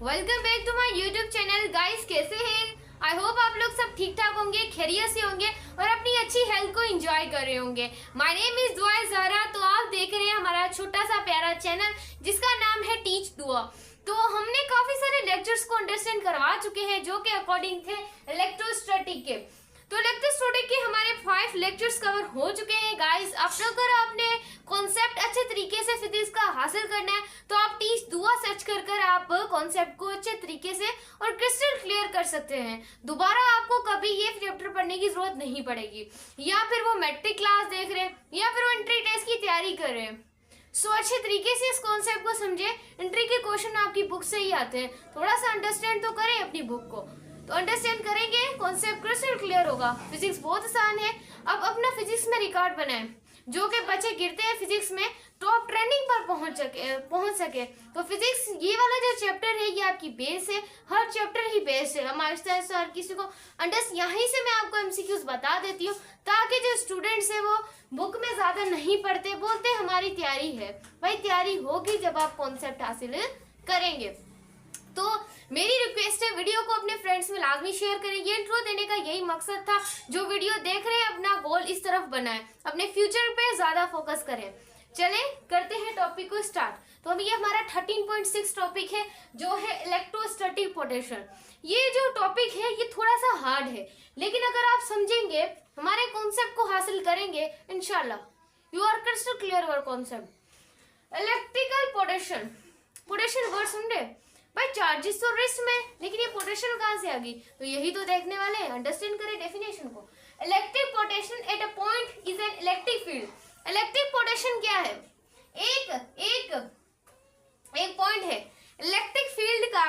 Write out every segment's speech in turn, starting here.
Welcome back to my YouTube channel guys. कैसे हैं? I hope आप लोग सब ठीक ठाक होंगे, खैरियत से होंगे और अपनी अच्छी हेल्थ को एंजॉय कर रहे होंगे। माय नेम इज दुआ ज़हरा। तो आप देख रहे हैं हमारा छोटा सा प्यारा चैनल जिसका नाम है टीच दुआ। तो हमने काफी सारे लेक्चर्स को अंडरस्टैंड करवा चुके हैं जो कि अकॉर्डिंग थे इलेक्ट्रोस्टैटिक के। तो इलेक्ट्रोस्टैटिक के हमारे 5 लेक्चर्स कवर हो चुके हैं गाइस। अगर आपने कॉन्सेप्ट अच्छे तरीके से फिजिक्स का हासिल करना है तो आप टीच दुआ सर्च कर आप कॉन्सेप्ट को अच्छे तरीके से और क्रिस्टल क्लियर कर सकते हैं। दोबारा आपको कभी ये चैप्टर पढ़ने की जरूरत नहीं पड़ेगी, या फिर वो मैट्रिक क्लास देख रहे हैं या फिर वो एंट्री टेस्ट की तैयारी कर रहे हैं। सो अच्छे तरीके से इस कॉन्सेप्ट को समझे। एंट्री के क्वेश्चन आपकी बुक से ही आते हैं, थोड़ा सा अंडरस्टैंड तो करें अपनी बुक को। तो अंडरस्टैंड करेंगे, कॉन्सेप्ट क्रिस्टल क्लियर होगा। फिजिक्स बहुत आसान है। अब अपना फिजिक्स में रिकॉर्ड बनाएं, जो कि बच्चे गिरते हैं फिजिक्स में टॉप ट्रेंडिंग पर पहुंच सके। तो फिजिक्स ये वाला जो चैप्टर है ये आपकी बेस है, हर चैप्टर ही बेस है। हम आहिस्ता आहिस्ता हर किसी को यहीं से मैं आपको एमसीक्यूज बता देती हूँ ताकि जो स्टूडेंट्स है वो बुक में ज्यादा नहीं पढ़ते, बोलते हमारी तैयारी है। भाई तैयारी होगी जब आप कॉन्सेप्ट हासिल करेंगे। तो मेरी रिक्वेस्ट है वीडियो को अपने फ्रेंड्स में लाजमी शेयर करें। ये इंट्रो देने का यही मकसद था। जो वीडियो देख रहे हैं अपना गोल इस तरफ बनाएं, अपने फ्यूचर पे ज्यादा फोकस करें। चलें करते हैं टॉपिक को स्टार्ट। तो अभी ये हमारा 13.6 टॉपिक है जो है इलेक्ट्रोस्टैटिक पोटेंशियल। ये जो टॉपिक है ये थोड़ा सा हार्ड है, लेकिन अगर आप समझेंगे हमारे कॉन्सेप्ट को हासिल करेंगे इंशाल्लाह you are crystal clear your concept. Electrical potential, potential word समझे भाई। चार्जेस तो रिस्ट में, लेकिन ये पोटेंशियल कहां से आ गई? तो यही तो देखने वाले हैं। अंडरस्टैंड करें डेफिनेशन को। Electric potential at a point is an electric field. Electric potential क्या है? एक पॉइंट है। इलेक्ट्रिक फील्ड का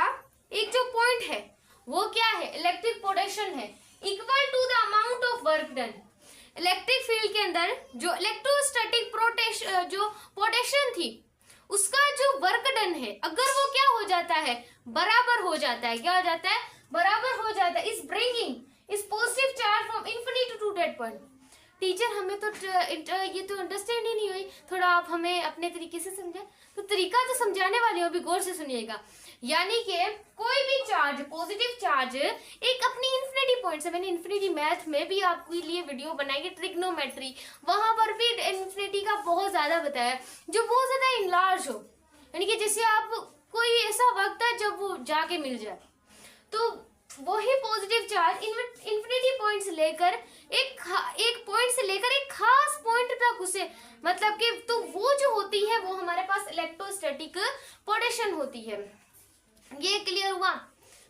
एक जो पॉइंट है वो क्या है? इलेक्ट्रिक पोटेंशियल है, equal to the amount of work done. Electric field के अंदर जो इलेक्ट्रोस्टैटिक जो पोटेंशियल थी उसका जो वर्क डन है, अगर वो क्या हो जाता है? बराबर हो जाता है। क्या हो जाता है? बराबर हो जाता है। Is bringing is positive charge from infinity to that point. Teacher हमें तो ये तो अंडरस्टैंड ही नहीं हुई, थोड़ा आप हमें अपने तरीके से समझाएं। तो तरीका तो समझाने वाली हो, भी गौर से सुनिएगा। यानी कि कोई भी चार्ज, पॉजिटिव चार्ज एक अपनी इन्फिनिटी पॉइंट से, मैंने इन्फिनिटी मैथ में भी आपके लिए वीडियो बनाई है, ट्रिग्नोमेट्री, वहां पर भी इन्फिनिटी का बहुत ज्यादा बताया, जो बहुत ज्यादा इनलार्ज हो। यानी कि जैसे आप कोई ऐसा वक्त है जब वो जाके मिल जाए, तो वही पॉजिटिव चार्ज इन्फिनिटी पॉइंट से लेकर एक पॉइंट से लेकर एक खास पॉइंट तक उसे, मतलब कि तो वो जो होती है वो हमारे पास इलेक्ट्रोस्टैटिक पोटेंशियल होती है। ये क्लियर हुआ?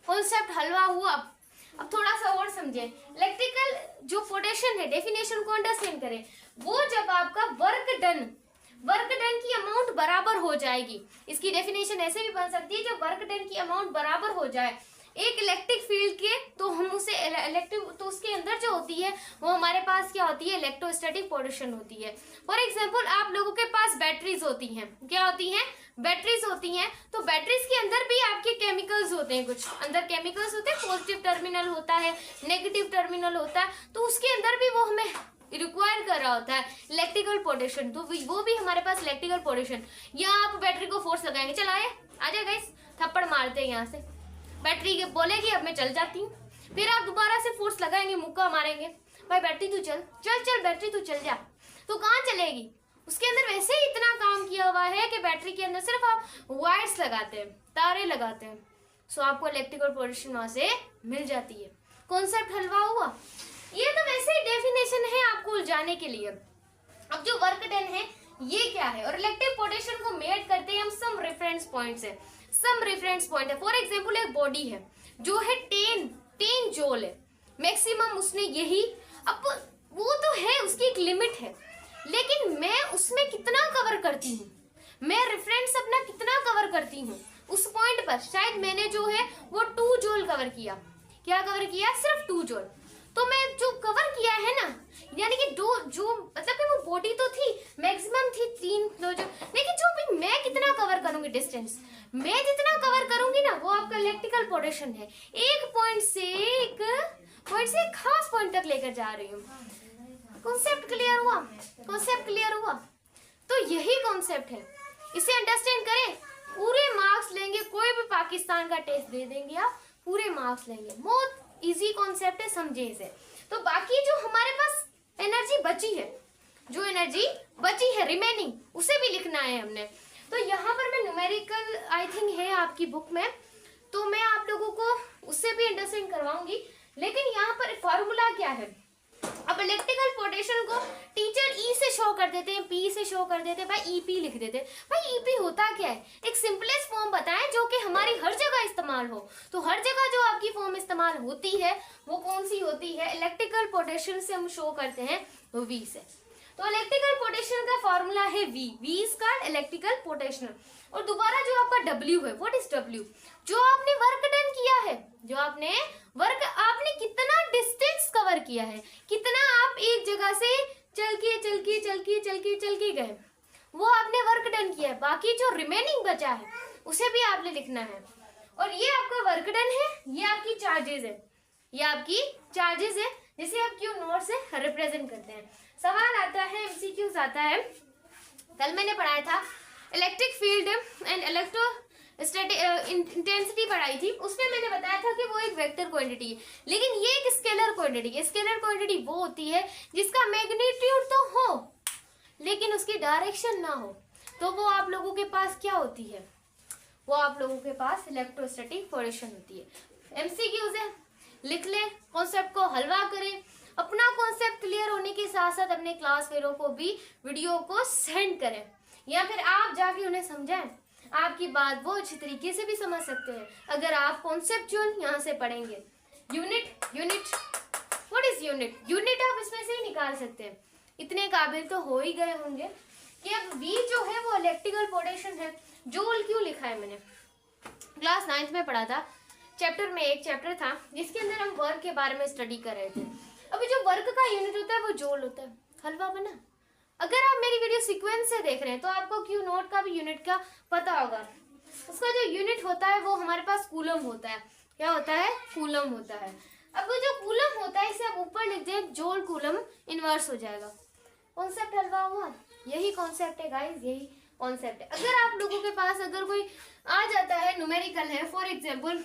कॉन्सेप्ट हलवा हुआ। अब थोड़ा सा और समझे। इलेक्ट्रिकल जो पोटेंशियल है, डेफिनेशन को अंडरस्टैंड करें। वो जब आपका वर्क डन की अमाउंट बराबर हो जाएगी। इसकी डेफिनेशन ऐसे भी बन सकती है, जब वर्क डन की अमाउंट बराबर हो जाए एक इलेक्ट्रिक फील्ड के, तो हम उसे इलेक्ट्रिक, तो उसके अंदर जो होती है वो हमारे पास क्या होती है? इलेक्ट्रोस्टैटिक पोटेंशियल होती है। फॉर एग्जांपल आप लोगों के पास बैटरीज होती हैं। क्या होती हैं? बैटरीज होती हैं। तो बैटरीज के अंदर भी आपके केमिकल्स होते हैं, कुछ अंदर केमिकल्स होते हैं। पॉजिटिव टर्मिनल होता है, नेगेटिव टर्मिनल होता है, तो उसके अंदर भी वो हमें रिक्वायर कर रहा होता है इलेक्ट्रिकल पोटेंशियल। तो वो भी हमारे पास इलेक्ट्रिकल पोटेंशियल। यहाँ आप बैटरी को फोर्स लगाएंगे, चल आ जाए गाइस, थप्पड़ मारते हैं यहाँ से, बैटरी के बोलेगी अब मैं चल जाती हूँ। फिर आप दोबारा से फोर्स लगाएंगे, मुक्का मारेंगे, भाई बैटरी तू चल चल चल, बैटरी तू चल जा। तो कहाँ चलेगी? उसके अंदर वैसे ही इतना काम किया हुआ है कि बैटरी के अंदर सिर्फ आप वायर्स लगाते हैं, तारे लगाते हैं, सो आपको इलेक्ट्रिकल पोटेंशियल वहां से मिल जाती है। कॉन्सेप्ट हलवा हुआ। ये तो वैसे ही डेफिनेशन है आपको उलझाने के लिए। अब जो वर्क डन है ये क्या है? और इलेक्ट्रिक पोटेंशियल को मेजर करते हैं हम सम रेफरेंस पॉइंट से। सम रेफरेंस पॉइंट है, फॉर एग्जांपल एक बॉडी है जो है 10 जूल है मैक्सिमम, उसने यही, अब वो तो है, उसकी एक लिमिट है, लेकिन मैं उसमें कितना कवर करती हूँ, मैं रेफरेंस अपना कितना कवर करती हूँ उस पॉइंट पर। शायद मैंने जो है वो 2 जूल कवर किया। क्या कवर किया? सिर्फ 2 जूल। तो मैं जो कवर किया है ना, यानी कि जो मतलब कि वो बॉडी तो थी, मैक्सिमम थी 3 जूल, लेकिन जो भी मैं कितना कवर करूंगी डिस्टेंस, मैं जितना कवर करूंगी ना, वो आपका इलेक्ट्रिकल पोटेंशियल है। एक पॉइंट से एक खास पॉइंट तक लेकर जा रही हूँ। कॉन्सेप्ट क्लियर हुआ? कॉन्सेप्ट क्लियर हुआ? तो यही कॉन्सेप्ट है, इसे अंडरस्टैंड करें। पूरे मार्क्स लेंगे, कोई भी पाकिस्तान का टेस्ट दे देंगे आप, पूरे मार्क्स लेंगे। बहुत इजी कॉन्सेप्ट है, समझे इसे। तो बाकी जो हमारे पास एनर्जी बची है, जो एनर्जी बची है रिमेनिंग, उसे भी लिखना है हमने। तो यहाँ पर मैं न्यूमेरिकल आई थिंक है आपकी बुक में, तो मैं आप लोगों को उससे भी अंडरस्टैंड करवाऊंगी। लेकिन यहाँ पर फॉर्मूला क्या है, अब इलेक्ट्रिकल पोटेंशियल को टीचर ई से शो कर देते हैं, पी से शो कर देते हैं, भाई ईपी लिख देते हैं। भाई ईपी होता क्या है, एक सिंपलेस्ट फॉर्म बताएं जो कि हमारी हर जगह इस्तेमाल हो। तो हर जगह जो आपकी फॉर्म इस्तेमाल होती है वो कौन सी होती है, इलेक्ट्रिकल पोटेंशियल से हम शो करते हैं वी से। तो इलेक्ट्रिकल पोटेंशियल का फॉर्मूला है V, V is called electrical potential. और दोबारा जो आपका डब्ल्यू है, व्हाट इज डब्ल्यू, जो आपने वर्क डन किया है, जो आपने वर्क, आपने कितना डिस्टेंस कवर किया है, कितना आप एक जगह से चल के गए, वो आपने वर्क डन किया है। बाकी जो रिमेनिंग बचा है उसे भी आपने लिखना है। और ये आपका वर्क डन है, ये आपकी चार्जेस है, ये आपकी चार्जेस है, जिसे आप क्यू नॉट से रिप्रेजेंट करते हैं। सवाल आता है, एमसीक्यूज आता है। कल मैंने पढ़ाया था electric field and electro intensity पढ़ाई थी, उसमें मैंने बताया था कि वो एक वेक्टर क्वांटिटी है, लेकिन ये एक स्केलर क्वांटिटी है। स्केलर क्वांटिटी वो होती है जिसका मैग्नीट्यूड तो हो लेकिन उसकी डायरेक्शन ना हो। तो वो आप लोगों के पास क्या होती है, वो आप लोगों के पास इलेक्ट्रोस्टैटिक पोटेंशियल होती है। एमसीक्यूज है, लिख ले, कॉन्सेप्ट को हलवा करें, अपना कॉन्सेप्ट क्लियर होने के साथ साथ अपने क्लास फेलों को भी वीडियो को सेंड करें, या फिर आप जाके उन्हें समझाएं। आपकी बात वो अच्छी तरीके से भी समझ सकते हैं अगर आप कॉन्सेप्चुअल यहाँ से पढ़ेंगे। Unit, what is unit, unit आप इसमें से ही निकाल सकते हैं। इतने काबिल तो हो ही गए होंगे कि अब वी जो है वो इलेक्ट्रिकल पोटेंशियल है। जूल क्यों लिखा है, मैंने क्लास 9th में पढ़ा था, चैप्टर में एक चैप्टर था जिसके अंदर हम वर्क के बारे में स्टडी कर रहे थे। अभी जो वर्क का यूनिट होता है वो जूल होता है। हलवा बना। अगर आप मेरी वीडियो सीक्वेंस से देख रहे हैं तो आपको क्यू नॉट का भी यूनिट का पता होगा। उसका जो यूनिट होता है वो हमारे पास कूलम होता है। क्या होता है, कूलम होता है। अब वो जो कूलम होता है इसे आप ऊपर लिख दें, जूल कूलम इनवर्स हो जाएगा। कॉन्सेप्ट हलवा हुआ, यही कॉन्सेप्ट है गाइस, यही कॉन्सेप्ट है। अगर आप लोगों के पास अगर कोई आ जाता है न्यूमेरिकल है, फॉर एग्जाम्पल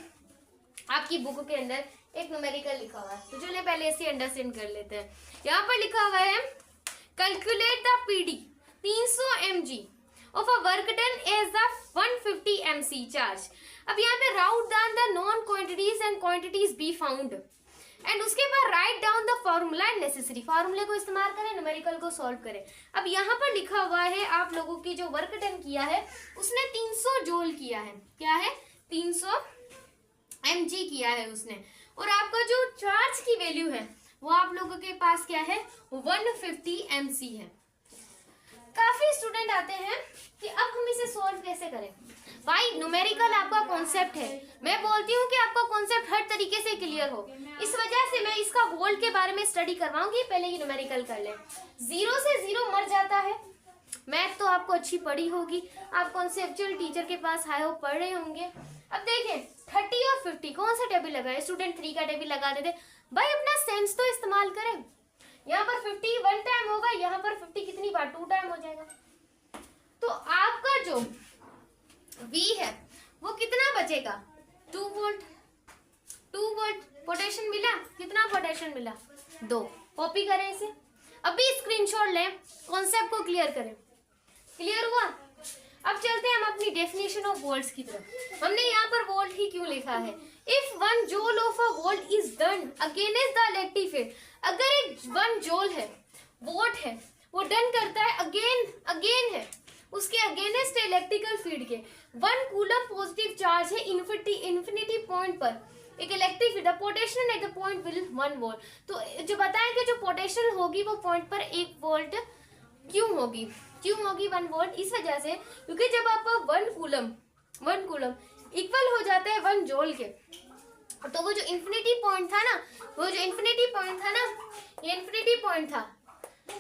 आपकी बुक के अंदर एक न्यूमेरिकल लिखा हुआ है, तो चलिए पहले इसे अंडरस्टैंड कर लेते हैं। यहाँ पर लिखा हुआ है calculate the PD 300 mg of a work done as the 150 mc charge. अब यहाँ पे wrote down the known quantities and quantities be found, and उसके बाद write down the formula and necessary. फॉर्मूले को इस्तेमाल करें, न्यूमेरिकल को सॉल्व करें। अब यहाँ पर लिखा हुआ है आप लोगों की जो वर्क डन किया है उसने 300 जूल किया है। क्या है, 300 mg किया है उसने, और आपका जो चार्ज की वैल्यू है वो आप लोगों के पास क्या है, 150 mc है। काफी स्टूडेंट आते हैं कि अब हम इसे सॉल्व कैसे करें। भाई न्यूमेरिकल आपका कॉन्सेप्ट है, मैं बोलती हूँ कि आपका कॉन्सेप्ट हर तरीके से क्लियर हो, इस वजह से मैं इसका वोल्ट के बारे में स्टडी करवाऊंगी। पहले ये न्यूमेरिकल कर ले। 0 से 0 मर जाता है। मैथ तो आपको अच्छी पढ़ी होगी, आप कॉन्सेप्चुअल टीचर के पास आए हो, पढ़ रहे होंगे। अब देखें 30 और 50 कौन सा टेबल लगाए, स्टूडेंट 3 का टेबल लगा देते। भाई अपना सेंस तो इस्तेमाल करें। यहाँ पर 50 1 टाइम होगा, यहाँ पर 50 कितनी बार, 2 टाइम हो जाएगा। तो आपका जो V है वो कितना बचेगा, 2 वोल्ट। 2 वोल्ट पोटेंशियल मिला, कितना पोटेंशियल मिला, 2। कॉपी करें इसे, अभी स्क्रीनशॉट लें, कॉन्सेप्ट को क्लियर करें। क्लियर हुआ। अब चलते हैं हम अपनी डेफिनेशन ऑफ वोल्ट्स की तरफ। हमने यहाँ पर वोल्ट ही क्यों लिखा है, if 1 joule of a volt is done against the electric field. अगर एक 1 जूल है, वोल्ट है, वो डन करता है अगेन है उसके अगेंस्ट इलेक्ट्रिकल फील्ड के 1 कूलम पॉजिटिव चार्ज है इन्फिनिटी पॉइंट पर एक electric field, potential at the point will 1 volt. तो जो बताएं कि जो पोटेंशियल होगी वो पॉइंट पर 1 वोल्ट क्यों होगी 1 वोल्ट, इस वजह से क्योंकि जब आपका 1 कूलम इक्वल हो जाता है 1 जूल के, तो वो जो इन्फिनिटी पॉइंट था ना, ये इन्फिनिटी पॉइंट था,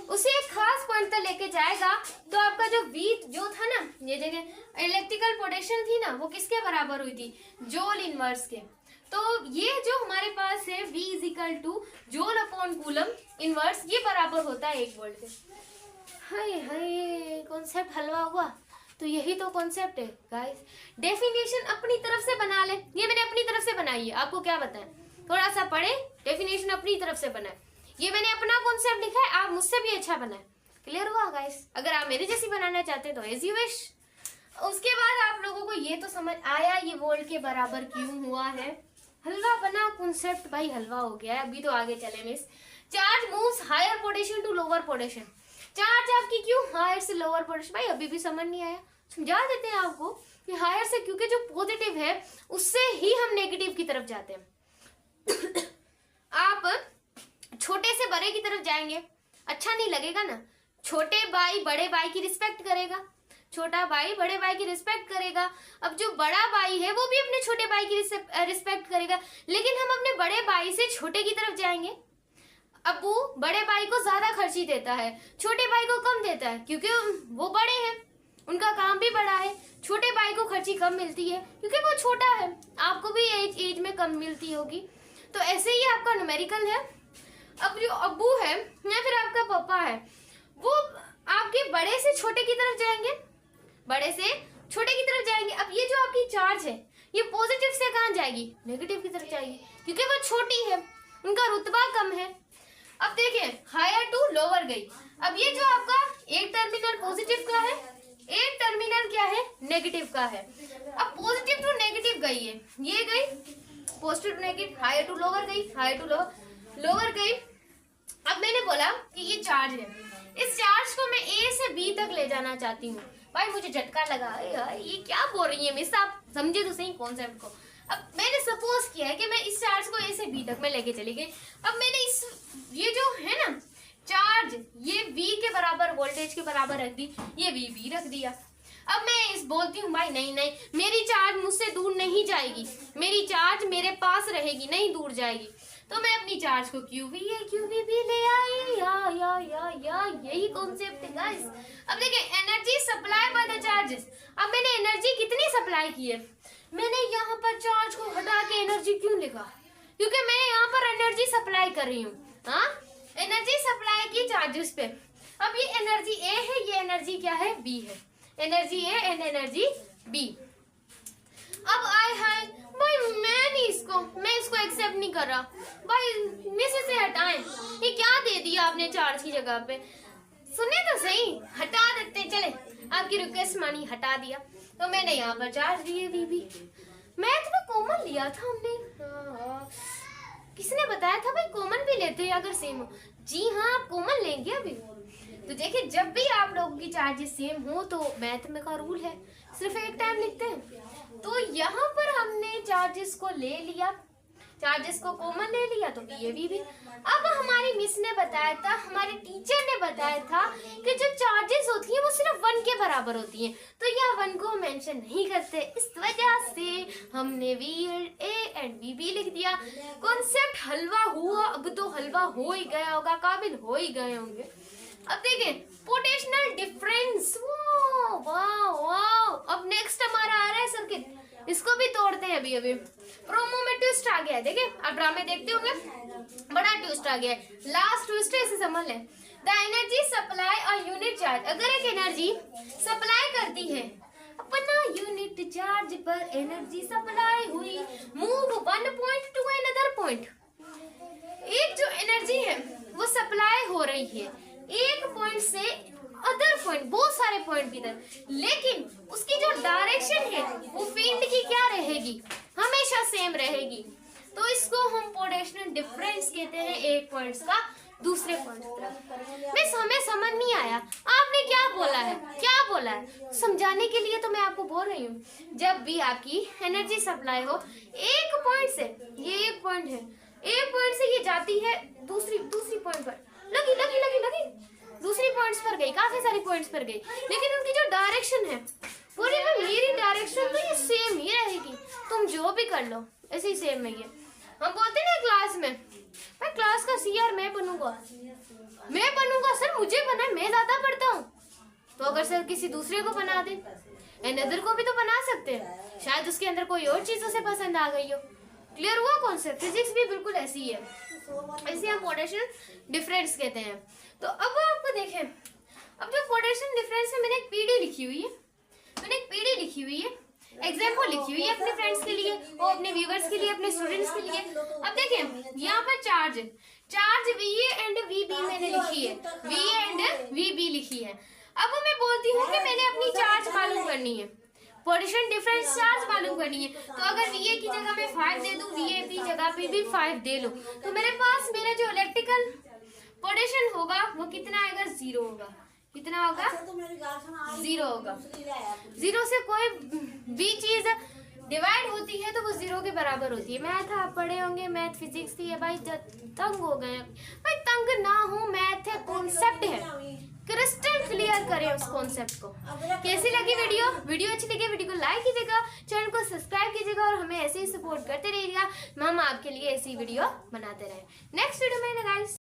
उसे एक खास पॉइंट तक लेके जाएगा। तो आपका जो V जो था ना, ये जगह इलेक्ट्रिकल पोटेंशियल थी ना, वो किसके बराबर हुई थी, जूल इनवर्स के। तो ये जो हमारे पास है V is equal two joule upon coulomb inverse, ये बराबर होता है 1 वोल्ट के। हाय हाय, कॉन्सेप्ट हलवा हुआ। तो यही तो कॉन्सेप्ट है गाइस। डेफिनेशन अपनी तरफ से बना ले, ये मैंने अपनी तरफ से बनाई है, आपको क्या बताएं, थोड़ा सा पढ़े, डेफिनेशन अपनी तरफ से बनाए, ये मैंने अपना कॉन्सेप्ट लिखा है, आप मुझसे भी अच्छा बनाए। क्लियर हुआ गाइस? अगर आप मेरे जैसी बनाना चाहते हैं तो एज यू विश। उसके बाद आप लोगों को ये तो समझ आया ये वोल्ट के बराबर क्यों हुआ है, हलवा बना कॉन्सेप्ट, भाई हलवा हो गया है। अभी तो आगे चले miss. Charge moves higher potential to lower potential, charge आपकी क्यों हायर से लोअर पोटेंशियल, भाई अभी भी समझ नहीं आया, समझा देते हैं आपको कि हायर से, क्योंकि जो पॉजिटिव है उससे ही हम नेगेटिव की तरफ जाते हैं। आप छोटे से बड़े की तरफ जाएंगे, अच्छा नहीं लगेगा ना, छोटे भाई बड़े भाई की रिस्पेक्ट करेगा, छोटा भाई बड़े भाई की रिस्पेक्ट करेगा। अब जो बड़ा भाई है वो भी अपने छोटे भाई की रिस्पेक्ट करेगा, लेकिन हम अपने बड़े भाई से छोटे की तरफ जाएंगे। अबू बड़े भाई को ज्यादा खर्ची देता है, छोटे भाई को कम देता है, क्योंकि वो बड़े हैं, उनका काम भी बड़ा है। छोटे भाई को खर्ची कम मिलती है क्योंकि वो छोटा है, आपको भी एज में कम मिलती होगी। तो ऐसे ही आपका न्यूमेरिकल है। अब जो अब्बू है या फिर आपका पापा है, वो आपके बड़े से छोटे की तरफ जाएंगे, बड़े से छोटे की तरफ जाएंगे। अब ये जो आपकी चार्ज है ये पॉजिटिव से कहाँ जाएगी, नेगेटिव की तरफ जाएगी, क्योंकि वो छोटी है, उनका रुतबा कम है। अब देखिए हायर टू लोअर गई। अब ये जो आपका एक टर्मिनल पॉजिटिव का है, एक टर्मिनल क्या है, नेगेटिव का है। अब पॉजिटिव टू नेगेटिव गई है, ये गई positive to negative, higher to lower गई, हायर टू लोअर गई। अब मैंने बोला कि ये चार्ज है, इस चार्ज को मैं ए से बी तक ले जाना चाहती हूँ। भाई मुझे झटका लगा, ये क्या बोल रही है मिस, आप समझे तो सही कॉन्सेप्ट को। अब मैंने सपोज किया है कि मैं इस चार्ज को ए से बी तक मैं लेके चली गई। अब मैंने इस ये जो है ना चार्ज, ये V के बराबर वोल्टेज के बराबर रख दी, ये VB रख दिया। अब मैं इस बोलती हूँ भाई नहीं नहीं, मेरी चार्ज मुझसे दूर नहीं जाएगी, मेरी चार्ज मेरे पास रहेगी, नहीं दूर जाएगी। तो मैं अपनी चार्ज को QVB ले आई, या यही कॉन्सेप्ट है गाइस। अब देखिए energy supply by the charges. अब मैंने एनर्जी कितनी सप्लाई की है, मैंने यहाँ पर चार्ज को हटा के एनर्जी क्यों लिखा, क्योंकि मैं यहाँ पर एनर्जी सप्लाई कर रही हूँ। हाँ, एनर्जी सप्लाई की चार्जेस पे। अब ये एनर्जी ए है, ये एनर्जी क्या है, बी है, energy A and energy B. अब हाय भाई मैं इसको एक्सेप्ट नहीं कर रहा, भाई मिस से हटाएं, ये क्या दे दिया आपने चार्ज की जगह पे, सुने तो सही, हटा देते, चले आपकी रिक्वेस्ट मानी, हटा दिया। तो मैंने यहाँ पर चार्ज दिए VB। मैथ में कॉमन लिया था हमने, किसने बताया था भाई कॉमन भी लेते हैं अगर सेम हो। जी हाँ, आप कॉमन लेंगे अभी। तो देखिए जब भी आप लोगों की चार्जेस सेम हो तो मैथ में का रूल है सिर्फ एक टाइम लिखते हैं। तो यहाँ पर हमने चार्जेस को ले लिया, चार्जेस को कॉमन ले लिया, तो ये भी। अब हमारी मिस ने बताया था, हमारे टीचर ने बताया था कि जो चार्जेस होती हैं वो सिर्फ 1 के बराबर होती हैं, तो यह 1 को मेंशन नहीं करते, इस वजह से हमने VA एंड VB लिख दिया। कॉन्सेप्ट हलवा हुआ, अब तो हलवा हो ही गया होगा, काबिल हो ही गए होंगे। अब देखिए पोटेंशियल डिफरेंस, वाह। अब नेक्स्ट हमारा आ रहा है सर्किट, इसको भी तोड़ते हैं अभी। प्रोमो में ट्विस्ट आ गया है, देखिए आप ड्रामे देखते होंगे, बड़ा ट्विस्ट आ गया है, लास्ट ट्विस्ट है, इसे समझ लें। द एनर्जी सप्लाई और यूनिट चार्ज, अगर एक एनर्जी सप्लाई करती है अपना यूनिट चार्ज पर एनर्जी सप्लाई हुई, move 1 point two another point. एक जो एनर्जी है वो सप्लाई हो रही है एक पॉइंट से अदर पॉइंट, बहुत सारे पॉइंट की तरफ, लेकिन उसकी जो डायरेक्शन है वो फील्ड की क्या रहेगी, हमेशा सेम रहेगी। तो इसको हम पोटेंशियल डिफरेंस कहते हैं, एक पॉइंट का दूसरे पॉइंट की तरफ। मिस हमें समझ नहीं आया आपने क्या बोला है, क्या बोला है, समझाने के लिए तो मैं आपको बोल रही हूँ। जब भी आपकी एनर्जी सप्लाई हो एक पॉइंट से, ये एक पॉइंट है, एक पॉइंट से ये जाती है दूसरी पॉइंट पर, लगी दूसरी पॉइंट्स पर गई, काफी सारी पॉइंट्स पर गई, लेकिन उनकी जो डायरेक्शन है बोले मेरी डायरेक्शन तो ये सेम ही रहेगी, तुम जो भी कर लो ऐसे ही सेम है ये। हम बोलते हैं ना क्लास में, मैं क्लास का CR मैं बनूंगा सर, मुझे बना, मैं ज्यादा पढ़ता हूँ। तो अगर सर किसी दूसरे को बना दे, अनदर को भी तो बना सकते हैं, शायद उसके अंदर कोई और चीज उसे पसंद आ गई हो। क्लियर हुआ कॉन्सेप्ट? फिजिक्स भी बिल्कुल ऐसी ही है, इसे हम पोटेंशियल डिफरेंस कहते हैं। तो अब आपको देखें, अब जो पोटेंशियल डिफरेंस में मैंने एक PD लिखी हुई है, मैंने एक पीढ़ी लिखी हुई है, एग्जाम्पल लिखी हुई है अपने फ्रेंड्स के लिए और अपने व्यूवर्स के लिए, अपने स्टूडेंट्स के लिए। अब देखिए यहाँ पर चार्ज VA एंड VB मैंने लिखी है, VA एंड VB लिखी है। अब मैं बोलती हूँ कि मैंने अपनी चार्ज मालूम करनी है, पोटेंशियल डिफरेंस चार्ज मालूम करनी है। तो अगर VA की जगह मैं 5 दे दूं, VA की जगह पे भी 5 दे लो, तो मेरे पास मेरा जो इलेक्ट्रिकल पोटेंशियल होगा वो कितना आएगा, 0 होगा। कितना होगा, 0 होगा। 0 से कोई भी चीज डिवाइड होती है तो वो 0 के बराबर होती है। मैथ आप पढ़े होंगे, मैथ फिजिक्स थी है भाई, तंग हो गए भाई, तंग ना हो, मैथ है, कॉन्सेप्ट है, क्रिस्टल क्लियर करें उस कॉन्सेप्ट को। कैसी लगी वीडियो अच्छी लगी वीडियो को लाइक कीजिएगा, चैनल को सब्सक्राइब कीजिएगा और हमें ऐसे ही सपोर्ट करते रहिएगा। हम आपके लिए ऐसी वीडियो बनाते रहे। नेक्स्ट वीडियो में गाइस